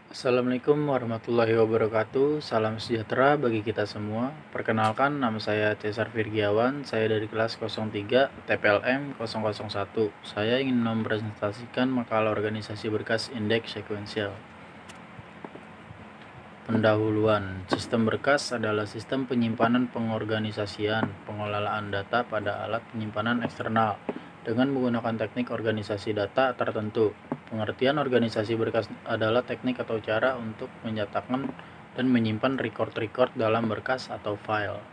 Assalamualaikum warahmatullahi wabarakatuh. Salam sejahtera bagi kita semua. Perkenalkan, nama saya Cesar Virgiawan. Saya dari kelas 03 TPLM 001. Saya ingin mempresentasikan makalah organisasi berkas indeks sekuensial. Pendahuluan. Sistem berkas adalah sistem penyimpanan pengorganisasian, pengelolaan data pada alat penyimpanan eksternal dengan menggunakan teknik organisasi data tertentu. Pengertian organisasi berkas adalah teknik atau cara untuk menyatakan dan menyimpan record-record dalam berkas atau file.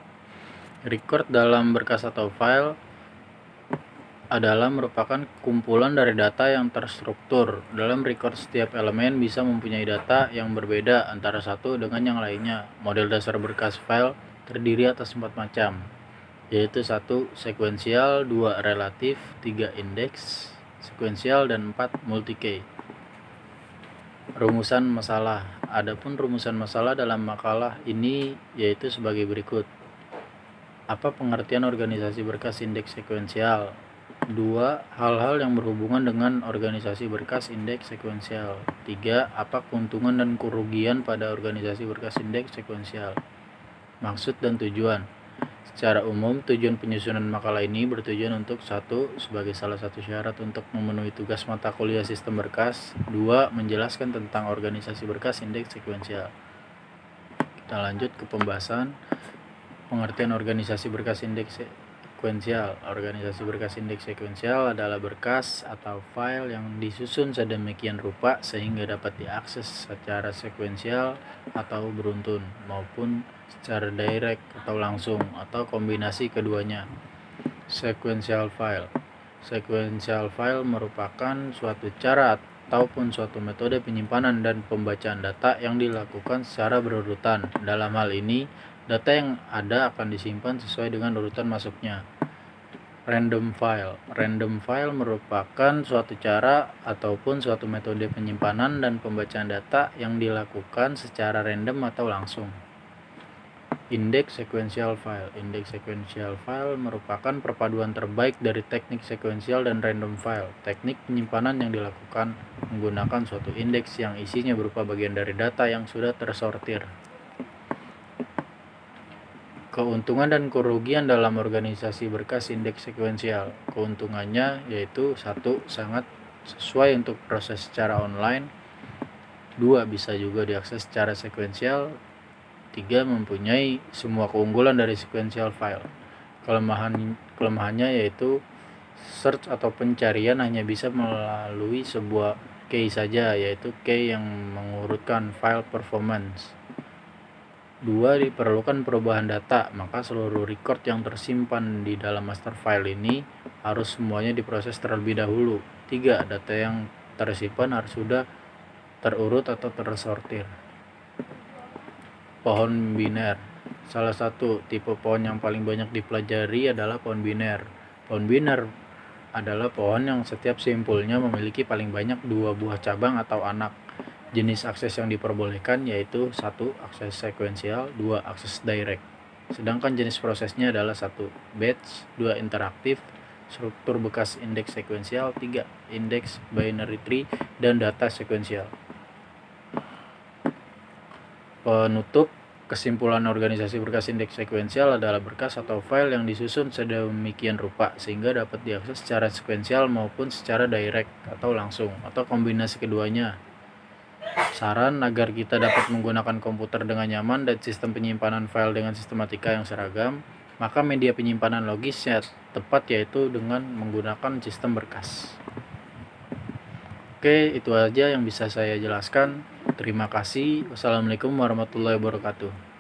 Record dalam berkas atau file adalah merupakan kumpulan dari data yang terstruktur. Dalam record, setiap elemen bisa mempunyai data yang berbeda antara satu dengan yang lainnya. Model dasar berkas file terdiri atas 4 macam, yaitu 1. Sekuensial, 2. Relatif, 3. Indeks sekuensial, dan 4. Multi-key. Rumusan masalah. Adapun rumusan masalah dalam makalah ini yaitu sebagai berikut. Apa pengertian organisasi berkas indeks sekuensial? 2. Hal-hal yang berhubungan dengan organisasi berkas indeks sekuensial. 3. Apa keuntungan dan kerugian pada organisasi berkas indeks sekuensial? Maksud dan tujuan. Secara umum, tujuan penyusunan makalah ini bertujuan untuk 1. Sebagai salah satu syarat untuk memenuhi tugas mata kuliah sistem berkas. 2. Menjelaskan tentang organisasi berkas indeks sekuensial. Kita lanjut ke pembahasan pengertian organisasi berkas indeks sekuensial. Organisasi berkas indeks sekuensial adalah berkas atau file yang disusun sedemikian rupa sehingga dapat diakses secara sekuensial atau beruntun, maupun secara direct atau langsung, atau kombinasi keduanya. Sequential file. Sequential file merupakan suatu cara ataupun suatu metode penyimpanan dan pembacaan data yang dilakukan secara berurutan. Dalam hal ini, data yang ada akan disimpan sesuai dengan urutan masuknya. Random file. Random file merupakan suatu cara ataupun suatu metode penyimpanan dan pembacaan data yang dilakukan secara random atau langsung. Indeks sequential file. Indeks sequential file merupakan perpaduan terbaik dari teknik sekuensial dan random file. Teknik penyimpanan yang dilakukan menggunakan suatu indeks yang isinya berupa bagian dari data yang sudah tersortir. Keuntungan dan kerugian dalam organisasi berkas indeks sekuensial. Keuntungannya yaitu 1. Sangat sesuai untuk proses secara online. 2. Bisa juga diakses secara sekuensial. 3. Mempunyai semua keunggulan dari sequential file. Kelemahannya yaitu search atau pencarian hanya bisa melalui sebuah key saja, yaitu key yang mengurutkan file performance. 2. Diperlukan perubahan data, maka seluruh record yang tersimpan di dalam master file ini harus semuanya diproses terlebih dahulu. 3. Data yang tersimpan harus sudah terurut atau tersortir. Pohon biner. Salah satu tipe pohon yang paling banyak dipelajari adalah pohon biner. Pohon biner adalah pohon yang setiap simpulnya memiliki paling banyak 2 buah cabang atau anak. Jenis akses yang diperbolehkan yaitu 1. Akses sekuensial, 2. Akses direct. Sedangkan jenis prosesnya adalah 1. Batch, 2. Interaktif, struktur bekas indeks sekuensial, 3. Indeks binary tree, dan data sekuensial. Penutup. Kesimpulan organisasi berkas indeks sekuensial adalah berkas atau file yang disusun sedemikian rupa sehingga dapat diakses secara sekuensial maupun secara direct atau langsung, atau kombinasi keduanya. Saran agar kita dapat menggunakan komputer dengan nyaman dan sistem penyimpanan file dengan sistematika yang seragam, maka media penyimpanan logis yang tepat yaitu dengan menggunakan sistem berkas. Oke, itu aja yang bisa saya jelaskan. Terima kasih. Wassalamualaikum warahmatullahi wabarakatuh.